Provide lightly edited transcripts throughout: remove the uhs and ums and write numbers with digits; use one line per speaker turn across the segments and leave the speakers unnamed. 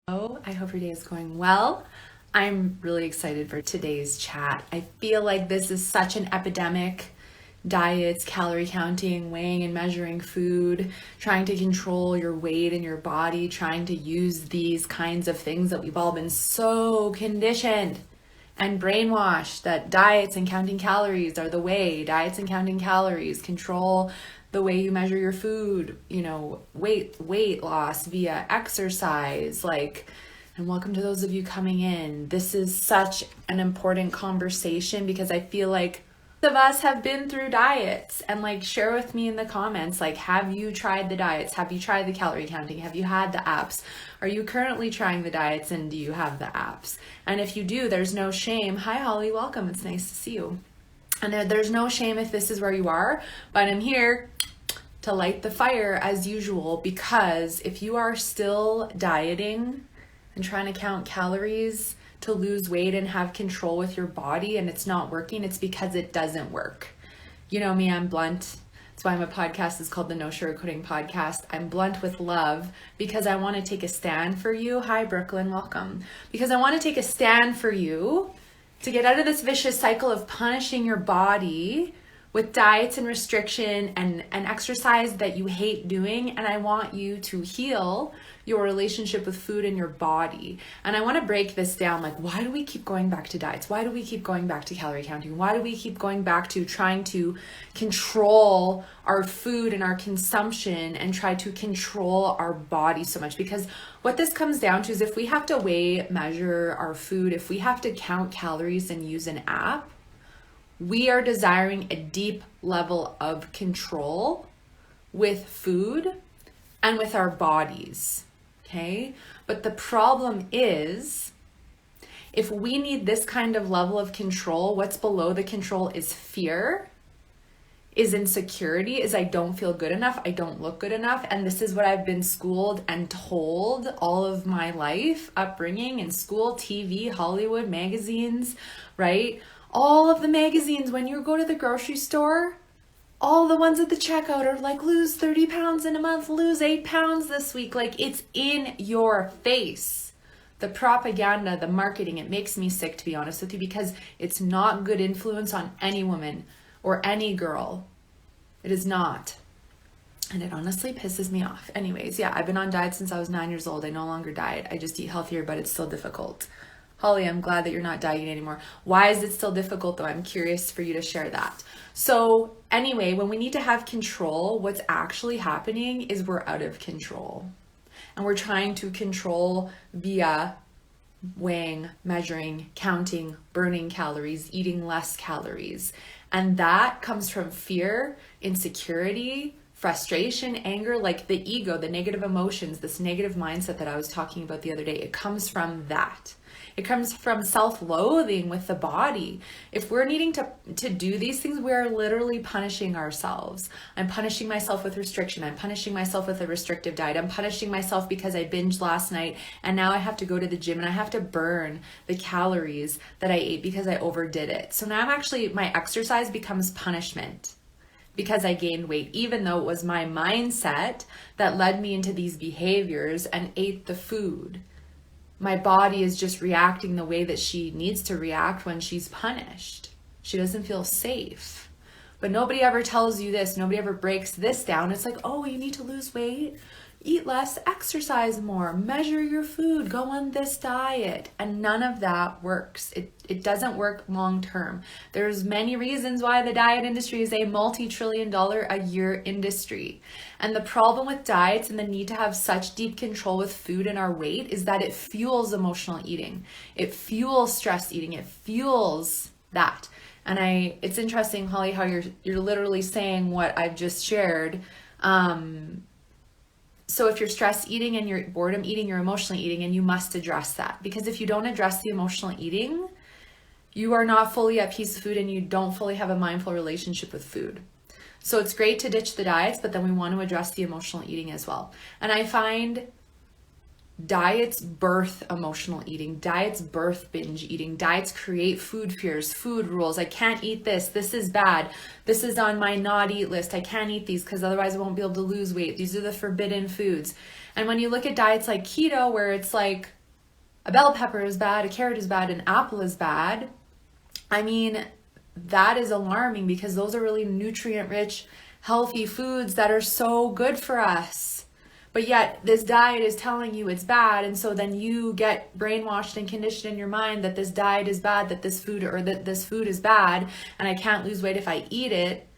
I hope your day is going well. I'm really excited for today's chat. I feel like this is such an epidemic. Diets, calorie counting, weighing and measuring food, trying to control your weight and your body, trying to use these kinds of things that we've all been so conditioned and brainwashed that diets and counting calories are the way. Diets and counting calories control the way you measure your food, weight loss via exercise, and welcome to those of you coming in. This is such an important conversation because I feel like of us have been through diets, and share with me in the comments, have you tried the diets? Have you tried the calorie counting? Have you had the apps? Are you currently trying the diets, and do you have the apps? And if you do, there's no shame. Hi Holly, welcome. It's nice to see you. And there's no shame if this is where you are, but I'm here to light the fire as usual, because if you are still dieting and trying to count calories to lose weight and have control with your body and it's not working, it's because it doesn't work. You know me, I'm blunt. That's why my podcast is called the No Sugarcoating Podcast. I'm blunt with love because I want to take a stand for you. Hi Brooklyn, welcome. Because I want to take a stand for you to get out of this vicious cycle of punishing your body with diets and restriction and exercise that you hate doing. And I want you to heal your relationship with food and your body. And I want to break this down. Why do we keep going back to diets? Why do we keep going back to calorie counting? Why do we keep going back to trying to control our food and our consumption and try to control our body so much? Because what this comes down to is if we have to weigh, measure our food, if we have to count calories and use an app, we are desiring a deep level of control with food and with our bodies, okay? But the problem is, if we need this kind of level of control, what's below the control is fear, is insecurity, is I don't feel good enough, I don't look good enough. And this is what I've been schooled and told all of my life, upbringing in school, TV, Hollywood, magazines, right? All of the magazines, when you go to the grocery store, all the ones at the checkout are lose 30 pounds in a month, lose 8 pounds this week. It's in your face. The propaganda, the marketing, it makes me sick, to be honest with you, because it's not good influence on any woman or any girl. It is not. And it honestly pisses me off. Anyways, yeah, I've been on diet since I was 9 years old. I no longer diet. I just eat healthier, but it's still difficult. Holly, I'm glad that you're not dieting anymore. Why is it still difficult though? I'm curious for you to share that. So anyway, when we need to have control, what's actually happening is we're out of control. And we're trying to control via weighing, measuring, counting, burning calories, eating less calories. And that comes from fear, insecurity, frustration, anger, the ego, the negative emotions, this negative mindset that I was talking about the other day. It comes from that. It comes from self-loathing with the body. If we're needing to do these things, we're literally punishing ourselves. I'm punishing myself with restriction. I'm punishing myself with a restrictive diet. I'm punishing myself because I binged last night and now I have to go to the gym and I have to burn the calories that I ate because I overdid it. So now my exercise becomes punishment because I gained weight, even though it was my mindset that led me into these behaviors and ate the food. My body is just reacting the way that she needs to react when she's punished. She doesn't feel safe. But nobody ever tells you this. Nobody ever breaks this down. It's oh, you need to lose weight, eat less, exercise more, measure your food, go on this diet. And none of that works. It doesn't work long term. There's many reasons why the diet industry is a multi-trillion-dollar a year industry. And the problem with diets and the need to have such deep control with food and our weight is that it fuels emotional eating. It fuels stress eating. It fuels that. And it's interesting, Holly, how you're literally saying what I've just shared. So if you're stress eating and you're boredom eating, you're emotionally eating, and you must address that. Because if you don't address the emotional eating, you are not fully at peace with food and you don't fully have a mindful relationship with food. So it's great to ditch the diets, but then we want to address the emotional eating as well. And I find Diets birth emotional eating. Diets birth binge eating. Diets create food fears, food rules. I can't eat this. This is bad. This is on my not eat list. I can't eat these because otherwise I won't be able to lose weight. These are the forbidden foods. And when you look at diets like keto, where it's like a bell pepper is bad, a carrot is bad, an apple is bad, I mean, that is alarming because those are really nutrient rich, healthy foods that are so good for us. But yet this diet is telling you it's bad, and so then you get brainwashed and conditioned in your mind that this diet is bad, that this food is bad, and I can't lose weight if I eat it.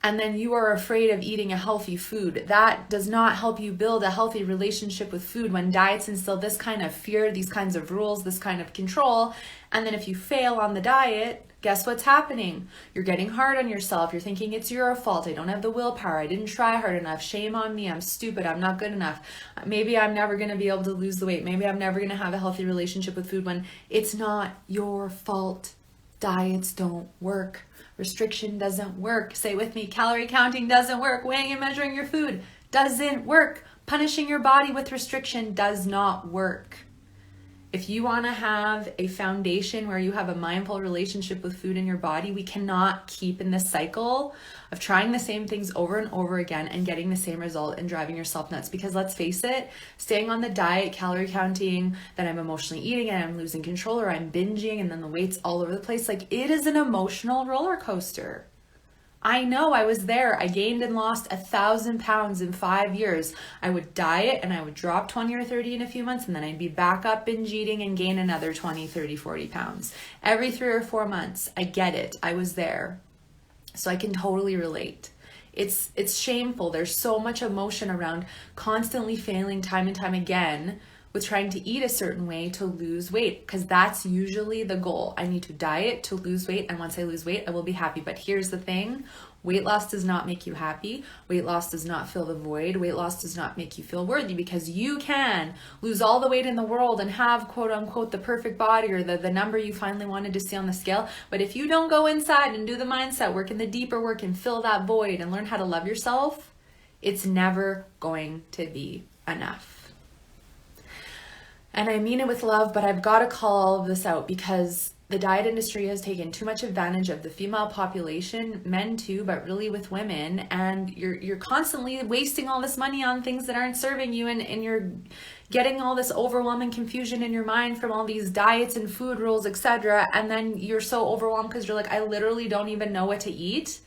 And then you are afraid of eating a healthy food. That does not help you build a healthy relationship with food when diets instill this kind of fear, these kinds of rules, this kind of control. And then if you fail on the diet, guess what's happening? You're getting hard on yourself. You're thinking it's your fault. I don't have the willpower. I didn't try hard enough. Shame on me. I'm stupid. I'm not good enough. Maybe I'm never going to be able to lose the weight. Maybe I'm never going to have a healthy relationship with food, when it's not your fault. Diets don't work. Restriction doesn't work. Say with me, calorie counting doesn't work. Weighing and measuring your food doesn't work. Punishing your body with restriction does not work. If you want to have a foundation where you have a mindful relationship with food in your body, we cannot keep in this cycle of trying the same things over and over again and getting the same result and driving yourself nuts. Because let's face it, staying on the diet, calorie counting, then I'm emotionally eating and I'm losing control, or I'm binging and then the weight's all over the place. Like, it is an emotional roller coaster. I know, I was there. I gained and lost 1,000 pounds in 5 years. I would diet and I would drop 20 or 30 in a few months, and then I'd be back up binge eating and gain another 20, 30, 40 pounds. Every 3 or 4 months. I get it. I was there. So I can totally relate. It's shameful. There's so much emotion around constantly failing time and time again with trying to eat a certain way to lose weight, because that's usually the goal. I need to diet to lose weight, and once I lose weight, I will be happy. But here's the thing. Weight loss does not make you happy. Weight loss does not fill the void. Weight loss does not make you feel worthy, because you can lose all the weight in the world and have, quote unquote, the perfect body, or the number you finally wanted to see on the scale. But if you don't go inside and do the mindset work and the deeper work and fill that void and learn how to love yourself, it's never going to be enough. And I mean it with love, but I've got to call all of this out, because the diet industry has taken too much advantage of the female population, men too, but really with women. And you're constantly wasting all this money on things that aren't serving you, and you're getting all this overwhelming confusion in your mind from all these diets and food rules, etc. And then you're so overwhelmed because you're like, I literally don't even know what to eat,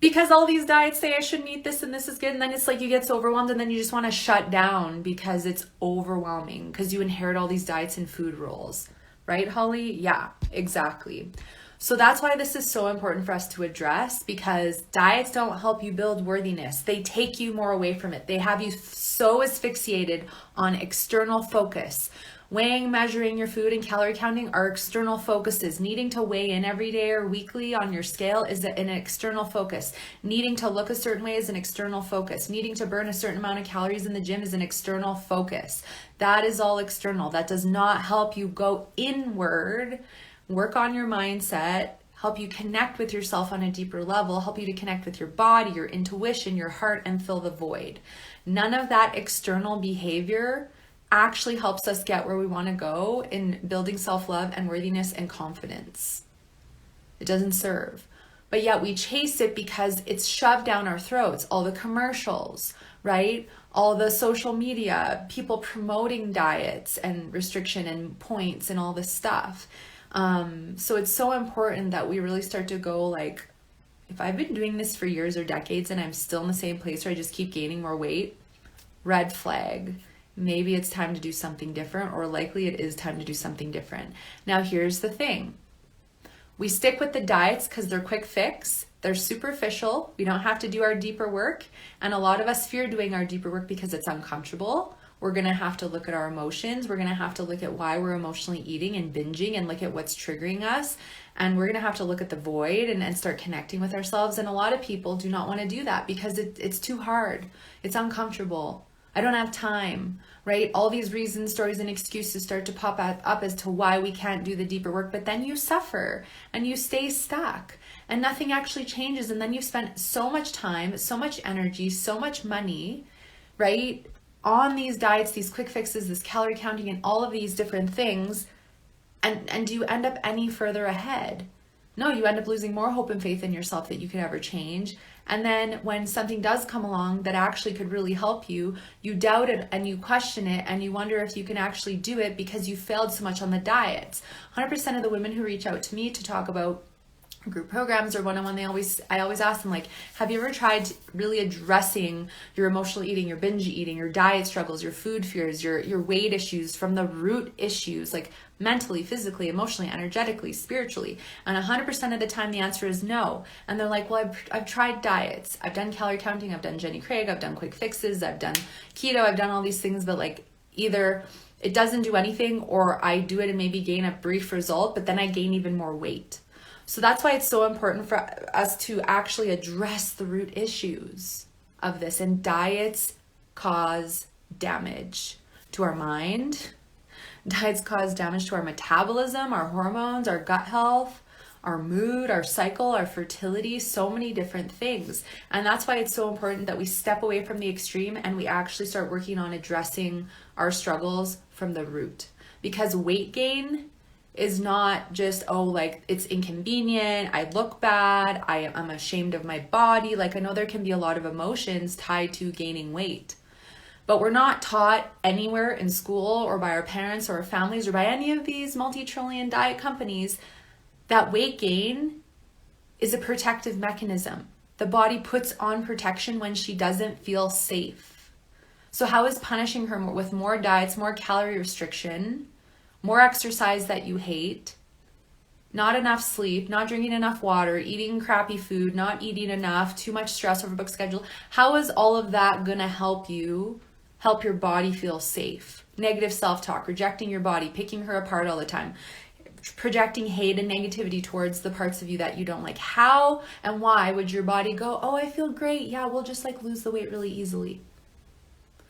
because all these diets say I shouldn't eat this and this is good. And then it's like you get so overwhelmed, and then you just want to shut down because it's overwhelming, because you inherit all these diets and food rules. Right, Holly? Yeah, exactly. So that's why this is so important for us to address, because diets don't help you build worthiness. They take you more away from it. They have you so asphyxiated on external focus. Weighing, measuring your food, and calorie counting are external focuses. Needing to weigh in every day or weekly on your scale is an external focus. Needing to look a certain way is an external focus. Needing to burn a certain amount of calories in the gym is an external focus. That is all external. That does not help you go inward, work on your mindset, help you connect with yourself on a deeper level, help you to connect with your body, your intuition, your heart, and fill the void. None of that external behavior actually helps us get where we want to go in building self-love and worthiness and confidence. It doesn't serve. But yet we chase it because it's shoved down our throats. All the commercials, right? All the social media, people promoting diets and restriction and points and all this stuff. So it's so important that we really start to go like, if I've been doing this for years or decades and I'm still in the same place where I just keep gaining more weight, red flag. Maybe it's time to do something different, or likely it is time to do something different. Now, here's the thing. We stick with the diets because they're quick fix. They're superficial. We don't have to do our deeper work. And a lot of us fear doing our deeper work because it's uncomfortable. We're going to have to look at our emotions. We're going to have to look at why we're emotionally eating and binging, and look at what's triggering us. And we're going to have to look at the void and start connecting with ourselves. And a lot of people do not want to do that because it's too hard. It's uncomfortable. I don't have time, right? All these reasons, stories, and excuses start to pop up as to why we can't do the deeper work, but then you suffer and you stay stuck and nothing actually changes. And then you've spent so much time, so much energy, so much money, right? on these diets, these quick fixes, this calorie counting, and all of these different things, and do you end up any further ahead? No, you end up losing more hope and faith in yourself that you could ever change. And then when something does come along that actually could really help you, you doubt it and you question it and you wonder if you can actually do it because you failed so much on the diets. 100% of the women who reach out to me to talk about group programs or one-on-one, I always ask them, like, have you ever tried really addressing your emotional eating, your binge eating, your diet struggles, your food fears, your weight issues from the root issues, like mentally, physically, emotionally, energetically, spiritually? And 100% of the time the answer is no. And they're like, well, I've tried diets, I've done calorie counting, I've done Jenny Craig, I've done quick fixes, I've done keto, I've done all these things, but like either it doesn't do anything or I do it and maybe gain a brief result, but then I gain even more weight. So that's why it's so important for us to actually address the root issues of this. And diets cause damage to our mind. Diets cause damage to our metabolism, our hormones, our gut health, our mood, our cycle, our fertility, so many different things. And that's why it's so important that we step away from the extreme and we actually start working on addressing our struggles from the root. Because weight gain is not just, oh, like it's inconvenient, I look bad, I'm ashamed of my body. Like I know there can be a lot of emotions tied to gaining weight, but we're not taught anywhere in school or by our parents or our families or by any of these multi-trillion diet companies that weight gain is a protective mechanism. The body puts on protection when she doesn't feel safe. So how is punishing her with more diets, more calorie restriction, more exercise that you hate, not enough sleep, not drinking enough water, eating crappy food, not eating enough, too much stress, overbooked schedule? How is all of that gonna help you help your body feel safe? Negative self-talk, rejecting your body, picking her apart all the time, projecting hate and negativity towards the parts of you that you don't like. How and why would your body go, oh, I feel great, yeah, we'll just like lose the weight really easily?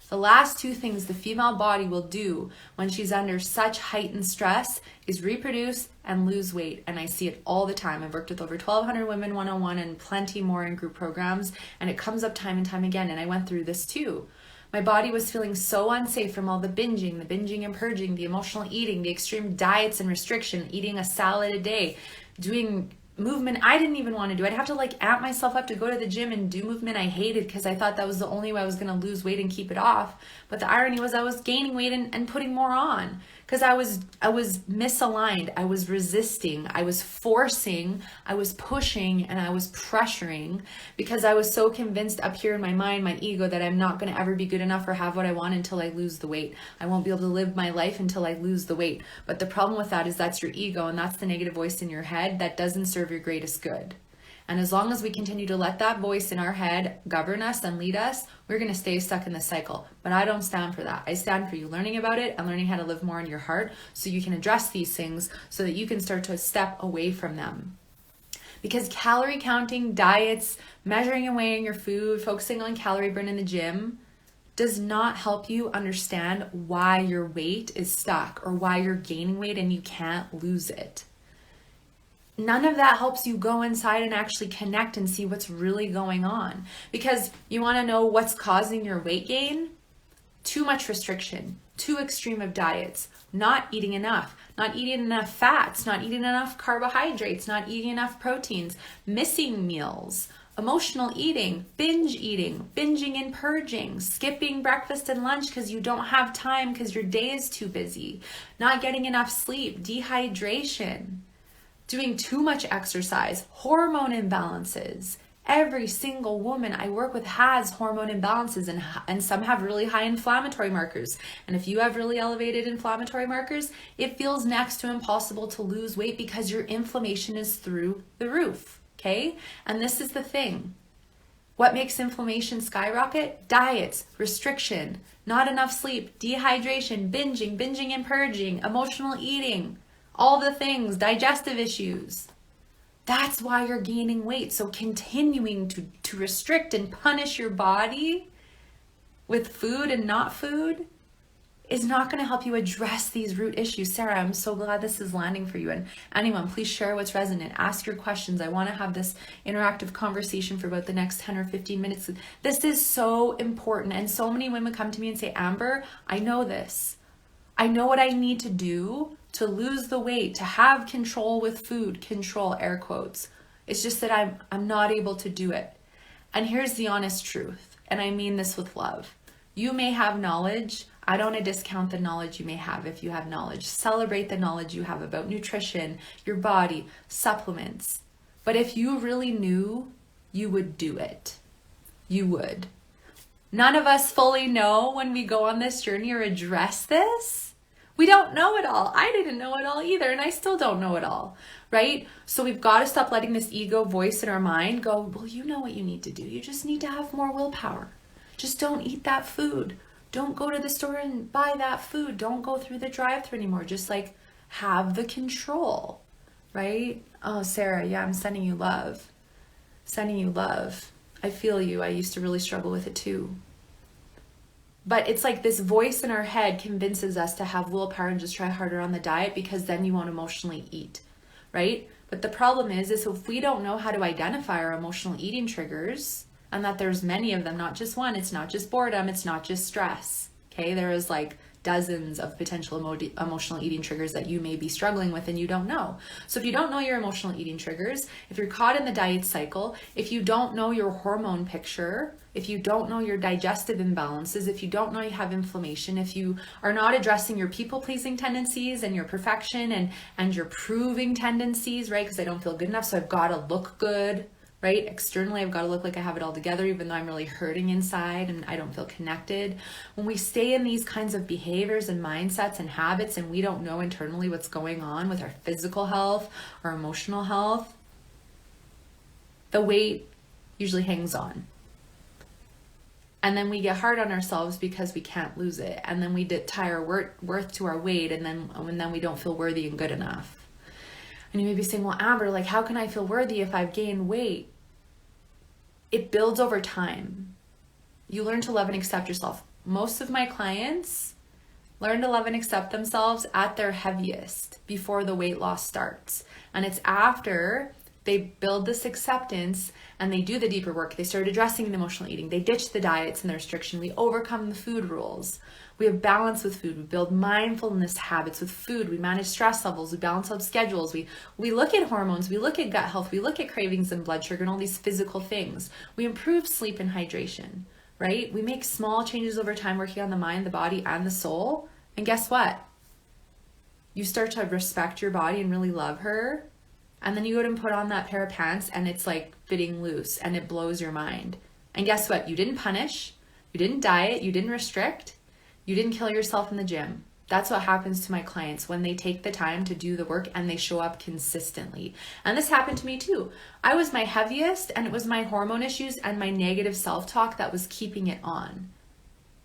The last two things the female body will do when she's under such heightened stress is reproduce and lose weight. And I see it all the time. I've worked with over 1,200 women one-on-one and plenty more in group programs. And it comes up time and time again. And I went through this too. My body was feeling so unsafe from all the binging and purging, the emotional eating, the extreme diets and restriction, eating a salad a day, doing movement I didn't even want to do. I'd have to like amp myself up to go to the gym and do movement I hated because I thought that was the only way I was going to lose weight and keep it off. But the irony was I was gaining weight and putting more on because I was misaligned. I was resisting, I was forcing, I was pushing, and I was pressuring because I was so convinced up here in my mind, my ego, that I'm not going to ever be good enough or have what I want until I lose the weight. I won't be able to live my life until I lose the weight. But the problem with that is that's your ego, and that's the negative voice in your head that doesn't serve your greatest good. And as long as we continue to let that voice in our head govern us and lead us, we're going to stay stuck in the cycle. But I don't stand for that. I stand for you learning about it and learning how to live more in your heart so you can address these things so that you can start to step away from them. Because calorie counting, diets, measuring and weighing your food, focusing on calorie burn in the gym does not help you understand why your weight is stuck or why you're gaining weight and you can't lose it. None of that helps you go inside and actually connect and see what's really going on. Because you want to know what's causing your weight gain? Too much restriction, too extreme of diets, not eating enough fats, not eating enough carbohydrates, not eating enough proteins, missing meals, emotional eating, binging and purging, skipping breakfast and lunch because you don't have time because your day is too busy, not getting enough sleep, dehydration, doing too much exercise, hormone imbalances. Every single woman I work with has hormone imbalances, and some have really high inflammatory markers. And if you have really elevated inflammatory markers, it feels next to impossible to lose weight because your inflammation is through the roof, okay? And this is the thing. What makes inflammation skyrocket? Diets, restriction, not enough sleep, dehydration, binging and purging, emotional eating, all the things, digestive issues. That's why you're gaining weight. So continuing to restrict and punish your body with food and not food is not going to help you address these root issues. Sarah, I'm so glad this is landing for you. And anyone, please share what's resonant. Ask your questions. I want to have this interactive conversation for about the next 10 or 15 minutes. This is so important. And so many women come to me and say, Amber, I know this. I know what I need to do to lose the weight, to have control with food, control, air quotes. It's just that I'm not able to do it. And here's the honest truth, and I mean this with love. You may have knowledge. I don't want to discount the knowledge you may have if you have knowledge. Celebrate the knowledge you have about nutrition, your body, supplements. But if you really knew, you would do it. You would. None of us fully know when we go on this journey or address this. We don't know it all. I didn't know it all either, and I still don't know it all, right? So we've got to stop letting this ego voice in our mind go, well, you know what you need to do. You just need to have more willpower. Just don't eat that food. Don't go to the store and buy that food. Don't go through the drive-thru anymore. Just like have the control, right? Oh, Sarah, yeah, I'm sending you love. Sending you love. I feel you. I used to really struggle with it too. But it's like this voice in our head convinces us to have willpower and just try harder on the diet because then you won't emotionally eat, right? But the problem is if we don't know how to identify our emotional eating triggers, and that there's many of them, not just one, it's not just boredom, it's not just stress, okay? There is like dozens of potential emotional eating triggers that you may be struggling with and you don't know. So if you don't know your emotional eating triggers, if you're caught in the diet cycle, if you don't know your hormone picture, if you don't know your digestive imbalances, if you don't know you have inflammation, if you are not addressing your people-pleasing tendencies and your perfection and your proving tendencies, right? Because I don't feel good enough, so I've got to look good, right? Externally, I've got to look like I have it all together, even though I'm really hurting inside and I don't feel connected. When we stay in these kinds of behaviors and mindsets and habits and we don't know internally what's going on with our physical health or emotional health, the weight usually hangs on. And then we get hard on ourselves because we can't lose it. And then we tie our worth to our weight, and then we don't feel worthy and good enough. And you may be saying, well, Amber, like, how can I feel worthy if I've gained weight? It builds over time. You learn to love and accept yourself. Most of my clients learn to love and accept themselves at their heaviest before the weight loss starts. And it's after they build this acceptance and they do the deeper work. They start addressing the emotional eating. They ditch the diets and the restriction. We overcome the food rules. We have balance with food. We build mindfulness habits with food. We manage stress levels. We balance out schedules. We look at hormones. We look at gut health. We look at cravings and blood sugar and all these physical things. We improve sleep and hydration, right? We make small changes over time working on the mind, the body, and the soul. And guess what? You start to respect your body and really love her. And then you go and put on that pair of pants and it's like fitting loose and it blows your mind. And guess what? You didn't punish, you didn't diet, you didn't restrict, you didn't kill yourself in the gym. That's what happens to my clients when they take the time to do the work and they show up consistently. And this happened to me too. I was my heaviest and it was my hormone issues and my negative self-talk that was keeping it on.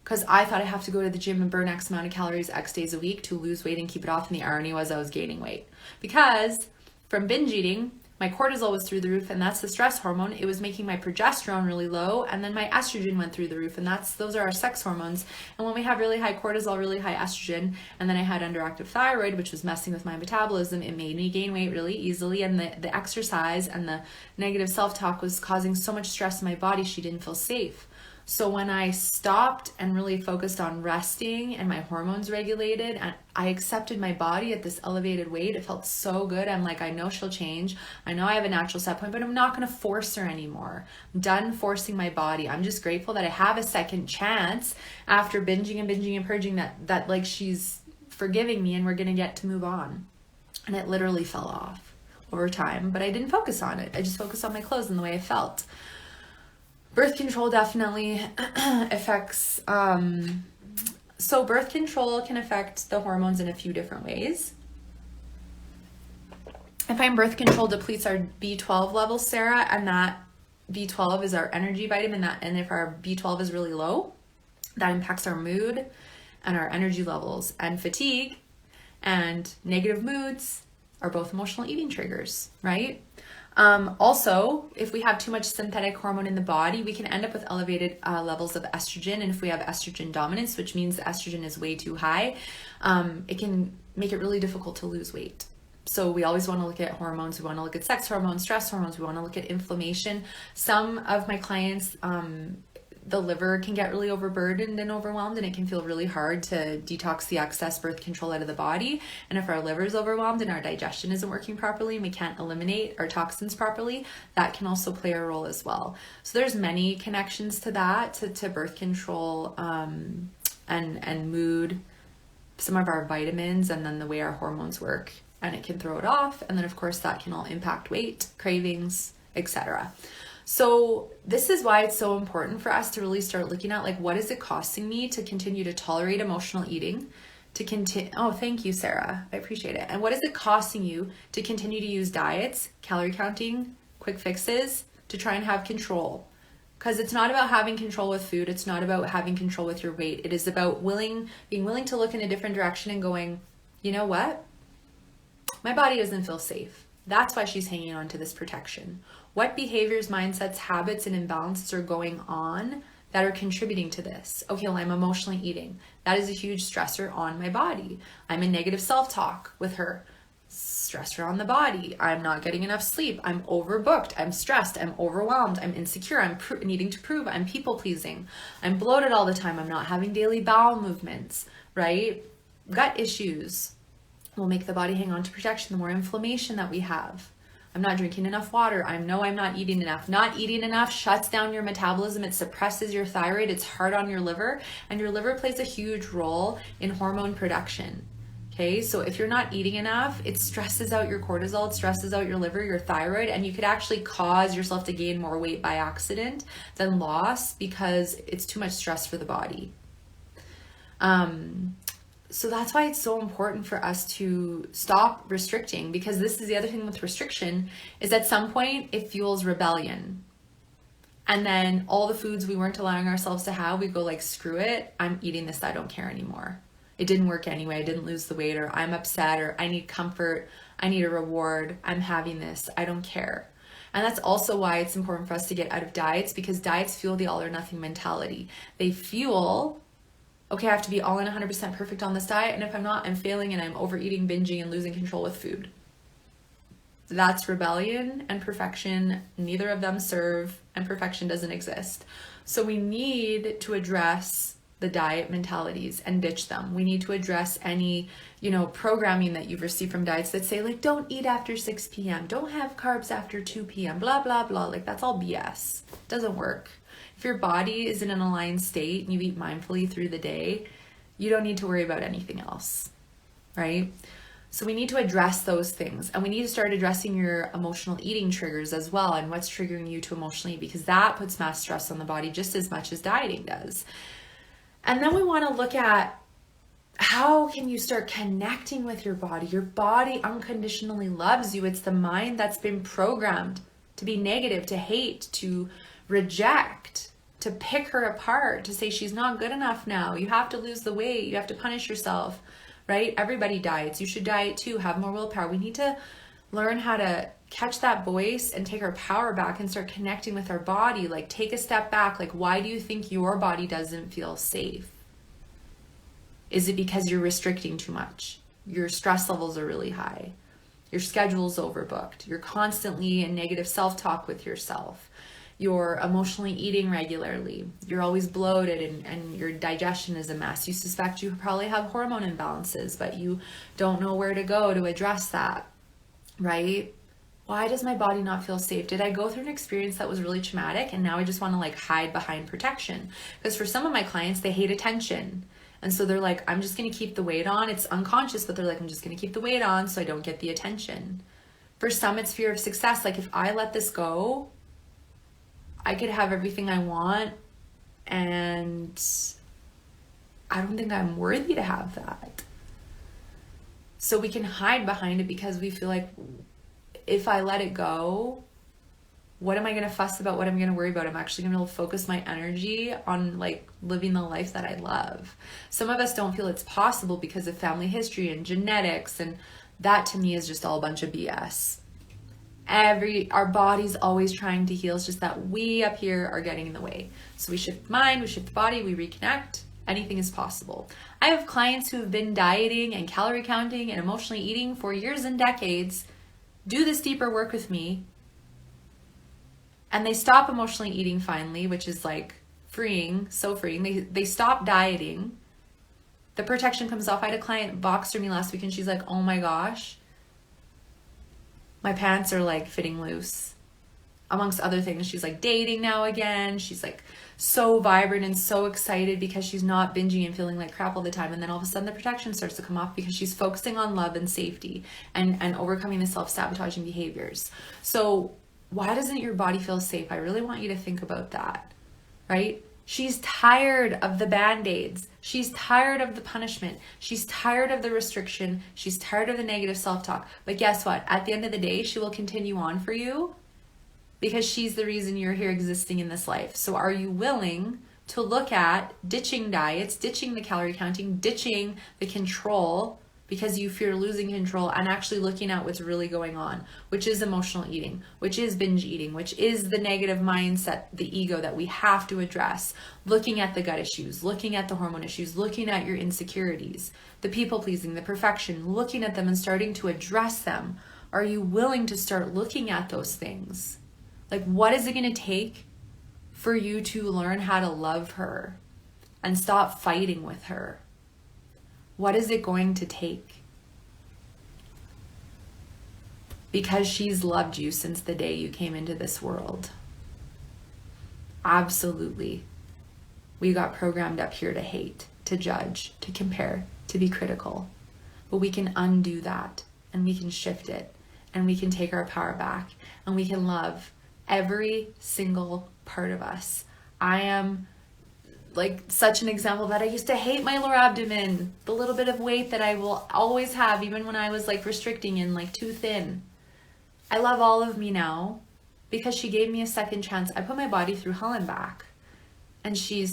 Because I thought I have to go to the gym and burn X amount of calories X days a week to lose weight and keep it off. And the irony was I was gaining weight. Because from binge eating, my cortisol was through the roof, and that's the stress hormone. It was making my progesterone really low, and then my estrogen went through the roof, and those are our sex hormones. And when we have really high cortisol, really high estrogen, and then I had underactive thyroid, which was messing with my metabolism, it made me gain weight really easily, and the exercise and the negative self-talk was causing so much stress in my body, she didn't feel safe. So when I stopped and really focused on resting and my hormones regulated and I accepted my body at this elevated weight, it felt so good. I'm like, I know she'll change. I know I have a natural set point, but I'm not going to force her anymore. I'm done forcing my body. I'm just grateful that I have a second chance after binging and purging that like she's forgiving me and we're going to get to move on. And it literally fell off over time, but I didn't focus on it. I just focused on my clothes and the way I felt. Birth control definitely affects, so birth control can affect the hormones in a few different ways. I find birth control depletes our B12 levels, Sarah, and that B12 is our energy vitamin, and if our B12 is really low, that impacts our mood and our energy levels. And fatigue and negative moods are both emotional eating triggers, right? Also, if we have too much synthetic hormone in the body, we can end up with elevated levels of estrogen. And if we have estrogen dominance, which means the estrogen is way too high, it can make it really difficult to lose weight. So we always want to look at hormones. We want to look at sex hormones, stress hormones. We want to look at inflammation. Some of my clients, the liver can get really overburdened and overwhelmed, and it can feel really hard to detox the excess birth control out of the body. And if our liver is overwhelmed and our digestion isn't working properly and we can't eliminate our toxins properly, that can also play a role as well. So there's many connections to that, to birth control and mood, some of our vitamins, and then the way our hormones work. And it can throw it off. And then of course that can all impact weight, cravings, etc. So this is why it's so important for us to really start looking at, like, what is it costing me to continue to tolerate emotional eating, to continue, oh, thank you, Sarah, I appreciate it. And what is it costing you to continue to use diets, calorie counting, quick fixes to try and have control? Because it's not about having control with food. It's not about having control with your weight. It is about being willing to look in a different direction and going, you know what? My body doesn't feel safe. That's why she's hanging on to this protection. What behaviors, mindsets, habits, and imbalances are going on that are contributing to this? Okay, well, I'm emotionally eating. That is a huge stressor on my body. I'm in negative self-talk with her. Stressor on the body. I'm not getting enough sleep. I'm overbooked. I'm stressed. I'm overwhelmed. I'm insecure. I'm needing to prove. I'm people-pleasing. I'm bloated all the time. I'm not having daily bowel movements, right? Gut issues will make the body hang on to protection. The more inflammation that we have. I'm not drinking enough water. I'm not eating enough. Not eating enough shuts down your metabolism. It suppresses your thyroid. It's hard on your liver. And your liver plays a huge role in hormone production. Okay, so if you're not eating enough, it stresses out your cortisol, it stresses out your liver, your thyroid, and you could actually cause yourself to gain more weight by accident than loss because it's too much stress for the body. So that's why it's so important for us to stop restricting, because this is the other thing with restriction, is at some point it fuels rebellion. And then all the foods we weren't allowing ourselves to have, we go like, screw it, I'm eating this, I don't care anymore. It didn't work anyway, I didn't lose the weight, or I'm upset, or I need comfort, I need a reward, I'm having this, I don't care. And that's also why it's important for us to get out of diets, because diets fuel the all or nothing mentality. They fuel, okay, I have to be all in 100% perfect on this diet, and if I'm not, I'm failing and I'm overeating, binging, and losing control with food. That's rebellion and perfection. Neither of them serve, and perfection doesn't exist. So we need to address the diet mentalities and ditch them. We need to address any, programming that you've received from diets that say, like, don't eat after 6 p.m., don't have carbs after 2 p.m., blah, blah, blah. Like, that's all BS. It doesn't work. If your body is in an aligned state and you eat mindfully through the day, you don't need to worry about anything else, right? So we need to address those things, and we need to start addressing your emotional eating triggers as well, and what's triggering you to emotionally eat, because that puts mass stress on the body just as much as dieting does. And then we want to look at how can you start connecting with your body. Your body unconditionally loves you. It's the mind that's been programmed to be negative, to hate, to reject, to pick her apart, to say she's not good enough now. You have to lose the weight. You have to punish yourself, right? Everybody diets. You should diet too. Have more willpower. We need to learn how to catch that voice and take our power back and start connecting with our body. Like, take a step back. Like, why do you think your body doesn't feel safe? Is it because you're restricting too much? Your stress levels are really high. Your schedule's overbooked. You're constantly in negative self-talk with yourself. You're emotionally eating regularly. You're always bloated and your digestion is a mess. You suspect you probably have hormone imbalances, but you don't know where to go to address that, right? Why does my body not feel safe? Did I go through an experience that was really traumatic and now I just want to like hide behind protection? Because for some of my clients, they hate attention. And so they're like, I'm just going to keep the weight on. It's unconscious, but they're like, I'm just going to keep the weight on so I don't get the attention. For some, it's fear of success. Like, if I let this go, I could have everything I want, and I don't think I'm worthy to have that. So we can hide behind it because we feel like, if I let it go, what am I going to fuss about? What am I going to worry about? I'm actually going to be able to focus my energy on like living the life that I love. Some of us don't feel it's possible because of family history and genetics, and that to me is just all a bunch of BS. Our body's always trying to heal. It's just that we up here are getting in the way. So we shift mind, we shift the body, we reconnect. Anything is possible. I have clients who have been dieting and calorie counting and emotionally eating for years and decades, do this deeper work with me, and they stop emotionally eating finally, which is like freeing, so freeing. They stop dieting. The protection comes off. I had a client boxer me last week and she's like, oh my gosh, my pants are like fitting loose. Amongst other things, she's like dating now again. She's like so vibrant and so excited because she's not binging and feeling like crap all the time. And then all of a sudden the protection starts to come off because she's focusing on love and safety and overcoming the self-sabotaging behaviors. So why doesn't your body feel safe? I really want you to think about that, right? She's tired of the band-aids. She's tired of the punishment. She's tired of the restriction. She's tired of the negative self-talk. But guess what? At the end of the day, she will continue on for you because she's the reason you're here existing in this life. So are you willing to look at ditching diets, ditching the calorie counting, ditching the control because you fear losing control, and actually looking at what's really going on, which is emotional eating, which is binge eating, which is the negative mindset, the ego that we have to address, looking at the gut issues, looking at the hormone issues, looking at your insecurities, the people pleasing, the perfection, looking at them and starting to address them. Are you willing to start looking at those things? Like, what is it going to take for you to learn how to love her and stop fighting with her? What is it going to take? Because she's loved you since the day you came into this world. Absolutely. We got programmed up here to hate, to judge, to compare, to be critical. But we can undo that, and we can shift it, and we can take our power back, and we can love every single part of us. I am like such an example that I used to hate my lower abdomen, the little bit of weight that I will always have, even when I was like restricting and like too thin. I love all of me now because she gave me a second chance. I put my body through hell and back, and she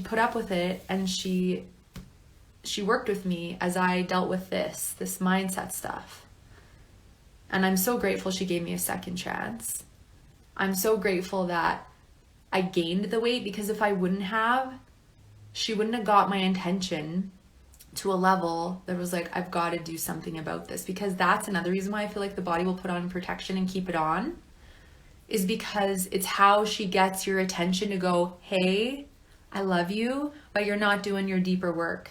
put up with it, and she worked with me as I dealt with this mindset stuff. And I'm so grateful she gave me a second chance. I'm so grateful that I gained the weight, because if I wouldn't have, she wouldn't have got my intention to a level that was like, I've got to do something about this. Because that's another reason why I feel like the body will put on protection and keep it on, is because it's how she gets your attention to go, hey, I love you, but you're not doing your deeper work.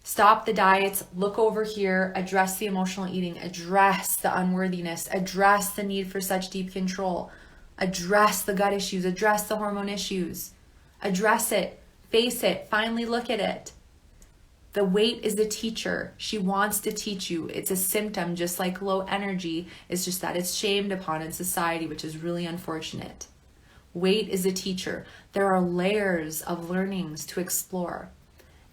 Stop the diets, look over here, address the emotional eating, address the unworthiness, address the need for such deep control, address the gut issues, address the hormone issues, address it, face it, finally look at it. The weight is the teacher. She wants to teach you. It's a symptom, just like low energy. It's just that it's shamed upon in society, which is really unfortunate. Weight is a teacher. There are layers of learnings to explore.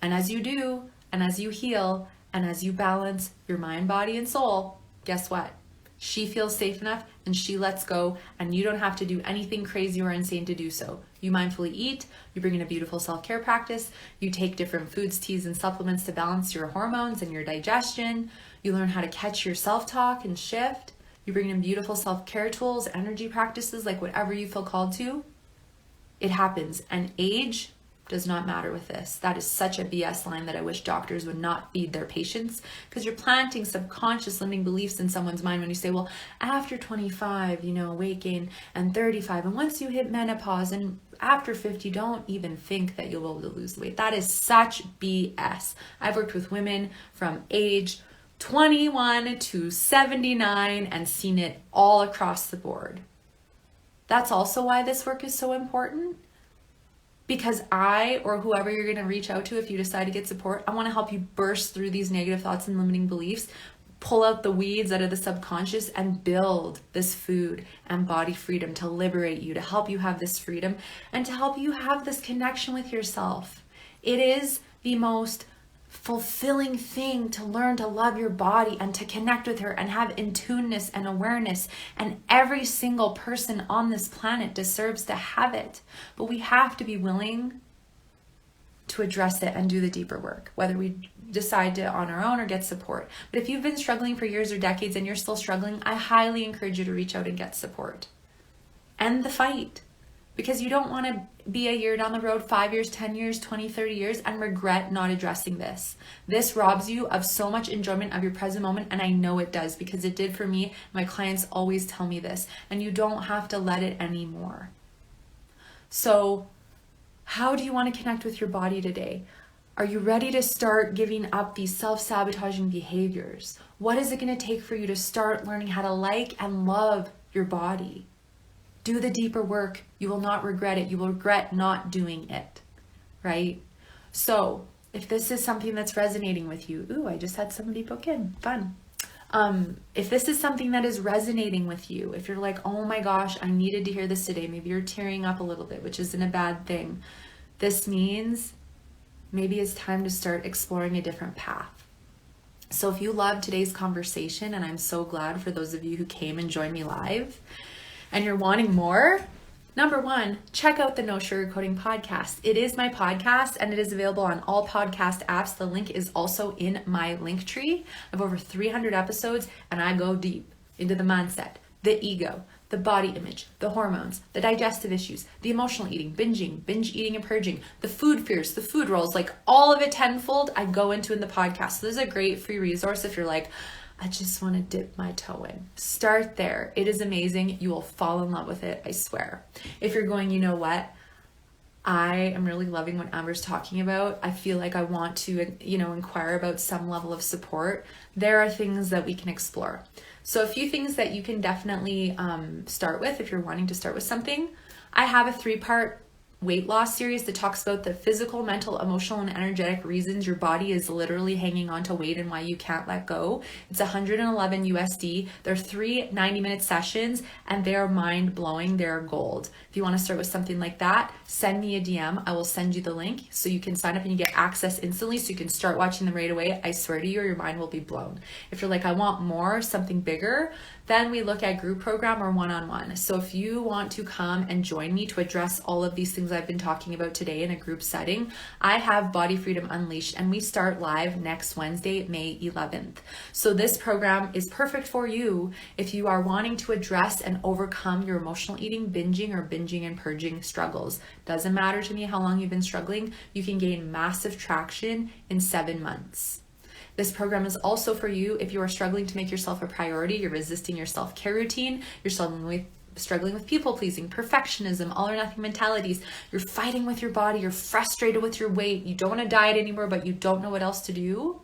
And as you do, and as you heal, and as you balance your mind, body, and soul, guess what? She feels safe enough and she lets go, and you don't have to do anything crazy or insane to do so. You mindfully eat, you bring in a beautiful self-care practice, you take different foods, teas, and supplements to balance your hormones and your digestion, you learn how to catch your self-talk and shift, you bring in beautiful self-care tools, energy practices, like whatever you feel called to. It happens, and age does not matter with this. That is such a BS line that I wish doctors would not feed their patients, because you're planting subconscious limiting beliefs in someone's mind when you say, well, after 25, weight gain, and 35, and once you hit menopause, and after 50, don't even think that you'll be able to lose the weight. That is such BS. I've worked with women from age 21 to 79 and seen it all across the board. That's also why this work is so important. Because I, or whoever you're going to reach out to if you decide to get support, I want to help you burst through these negative thoughts and limiting beliefs, pull out the weeds out of the subconscious, and build this food and body freedom to liberate you, to help you have this freedom, and to help you have this connection with yourself. It is the most fulfilling thing to learn to love your body and to connect with her and have in-tuneness and awareness, and every single person on this planet deserves to have it. But we have to be willing to address it and do the deeper work, whether we decide to on our own or get support. But if you've been struggling for years or decades and you're still struggling, I highly encourage you to reach out and get support. End the fight, because you don't want to be a year down the road, 5 years, 10 years, 20, 30 years, and regret not addressing this. This robs you of so much enjoyment of your present moment, and I know it does because it did for me. My clients always tell me this, and you don't have to let it anymore. So how do you want to connect with your body today? Are you ready to start giving up these self-sabotaging behaviors? What is it going to take for you to start learning how to like and love your body? Do the deeper work. You will not regret it. You will regret not doing it, right? So if this is something that's resonating with you, ooh, I just had somebody book in, fun. If this is something that is resonating with you, if you're like, oh my gosh, I needed to hear this today, maybe you're tearing up a little bit, which isn't a bad thing. This means maybe it's time to start exploring a different path. So if you loved today's conversation, and I'm so glad for those of you who came and joined me live, and you're wanting more, number one, check out the No Sugarcoating podcast. It is my podcast and it is available on all podcast apps. The link is also in my link tree. I have over 300 episodes and I go deep into the mindset, the ego, the body image, the hormones, the digestive issues, the emotional eating, binging, binge eating and purging, the food fears, the food rolls, like all of it tenfold, I go into in the podcast. So this is a great free resource if you're like, I just want to dip my toe in. Start there. It is amazing. You will fall in love with it, I swear. If you're going, you know what? I am really loving what Amber's talking about. I feel like I want to, inquire about some level of support. There are things that we can explore. So a few things that you can definitely start with if you're wanting to start with something. I have a 3-part weight loss series that talks about the physical, mental, emotional, and energetic reasons your body is literally hanging on to weight and why you can't let go. It's $111 USD. They're 3 90-minute sessions and they're mind-blowing. They're gold. If you want to start with something like that, send me a DM. I will send you the link so you can sign up and you get access instantly so you can start watching them right away. I swear to you, your mind will be blown. If you're like, I want more, something bigger, then we look at group program or one-on-one. So if you want to come and join me to address all of these things I've been talking about today in a group setting, I have Body Freedom Unleashed and we start live next Wednesday, May 11th. So this program is perfect for you if you are wanting to address and overcome your emotional eating, binging, or binging and purging struggles. Doesn't matter to me how long you've been struggling, you can gain massive traction in 7 months. This program is also for you if you are struggling to make yourself a priority, you're resisting your self-care routine, you're struggling with people pleasing, perfectionism, all or nothing mentalities, you're fighting with your body, you're frustrated with your weight, you don't want to diet anymore, but you don't know what else to do.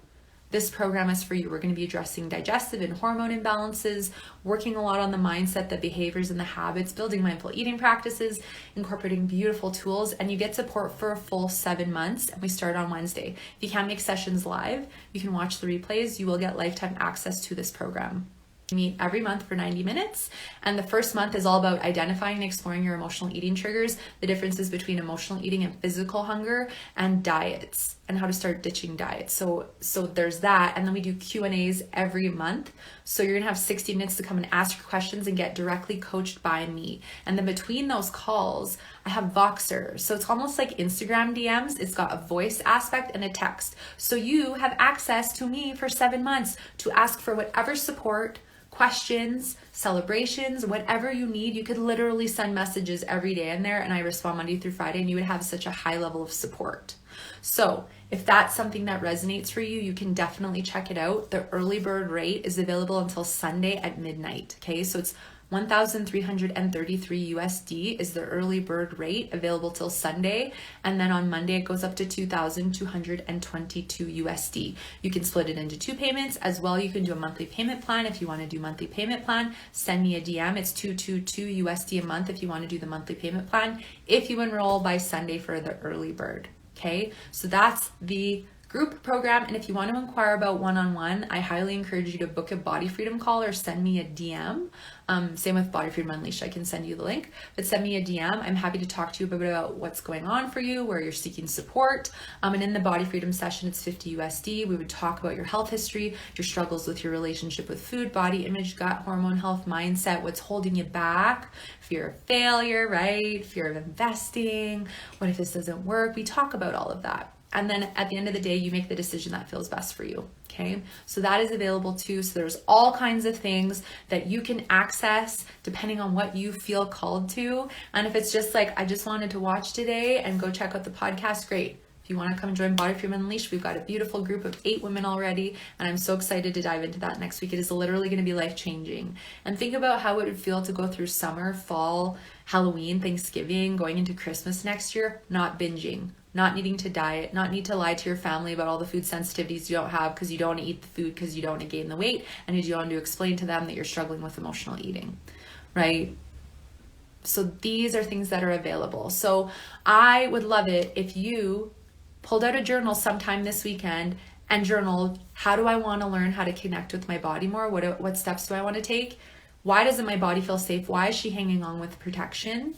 This program is for you. We're going to be addressing digestive and hormone imbalances, working a lot on the mindset, the behaviors and the habits, building mindful eating practices, incorporating beautiful tools, and you get support for a full 7 months. And we start on Wednesday. If you can't make sessions live, you can watch the replays. You will get lifetime access to this program. We meet every month for 90 minutes. And the first month is all about identifying and exploring your emotional eating triggers, the differences between emotional eating and physical hunger, and diets, and how to start ditching diets. So there's that. And then we do Q&As every month. So you're gonna have 60 minutes to come and ask your questions and get directly coached by me. And then between those calls, I have Voxer. So it's almost like Instagram DMs. It's got a voice aspect and a text. So you have access to me for 7 months to ask for whatever support, questions, celebrations, whatever you need. You could literally send messages every day in there and I respond Monday through Friday and you would have such a high level of support. So if that's something that resonates for you, you can definitely check it out. The early bird rate is available until Sunday at midnight. Okay, so it's $1,333 USD is the early bird rate, available till Sunday, and then on Monday it goes up to $2,222 USD. You can split it into 2 payments as well. You can do a monthly payment plan. If you want to do monthly payment plan, send me a DM. It's $222 USD a month if you want to do the monthly payment plan, if you enroll by Sunday for the early bird. Okay, so that's the group program. And if you want to inquire about one-on-one, I highly encourage you to book a Body Freedom call or send me a DM. Same with Body Freedom Unleashed, I can send you the link, but send me a DM. I'm happy to talk to you about what's going on for you, where you're seeking support. And in the Body Freedom session, it's $50 USD. We would talk about your health history, your struggles with your relationship with food, body image, gut, hormone health, mindset, what's holding you back, fear of failure, right? Fear of investing. What if this doesn't work? We talk about all of that. And then at the end of the day, you make the decision that feels best for you. Okay, so that is available too. So there's all kinds of things that you can access depending on what you feel called to. And if it's just like, I just wanted to watch today and go check out the podcast, great. If you want to come and join Body Freedom Unleashed, we've got a beautiful group of 8 women already, and I'm so excited to dive into that next week. It is literally going to be life-changing. And think about how it would feel to go through summer, fall, Halloween, Thanksgiving, going into Christmas next year, not binging, not needing to diet, not need to lie to your family about all the food sensitivities you don't have because you don't want to eat the food because you don't want to gain the weight, and you don't want to explain to them that you're struggling with emotional eating, right? So these are things that are available. So I would love it if you pulled out a journal sometime this weekend and journaled, how do I want to learn how to connect with my body more? What steps do I want to take? Why doesn't my body feel safe? Why is she hanging on with protection?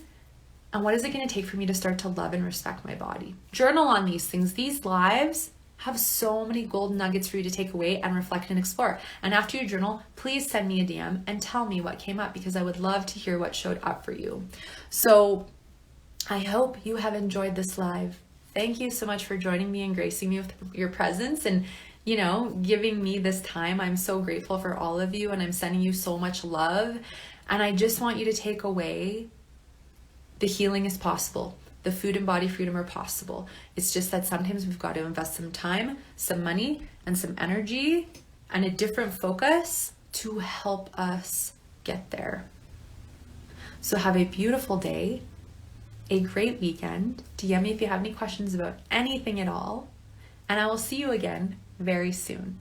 And what is it going to take for me to start to love and respect my body? Journal on these things. These lives have so many gold nuggets for you to take away and reflect and explore. And after you journal, please send me a DM and tell me what came up, because I would love to hear what showed up for you. So I hope you have enjoyed this live. Thank you so much for joining me and gracing me with your presence and, giving me this time. I'm so grateful for all of you, and I'm sending you so much love. And I just want you to take away the healing is possible. The food and body freedom are possible. It's just that sometimes we've got to invest some time, some money, and some energy and a different focus to help us get there. So have a beautiful day, a great weekend. DM me if you have any questions about anything at all, and I will see you again very soon.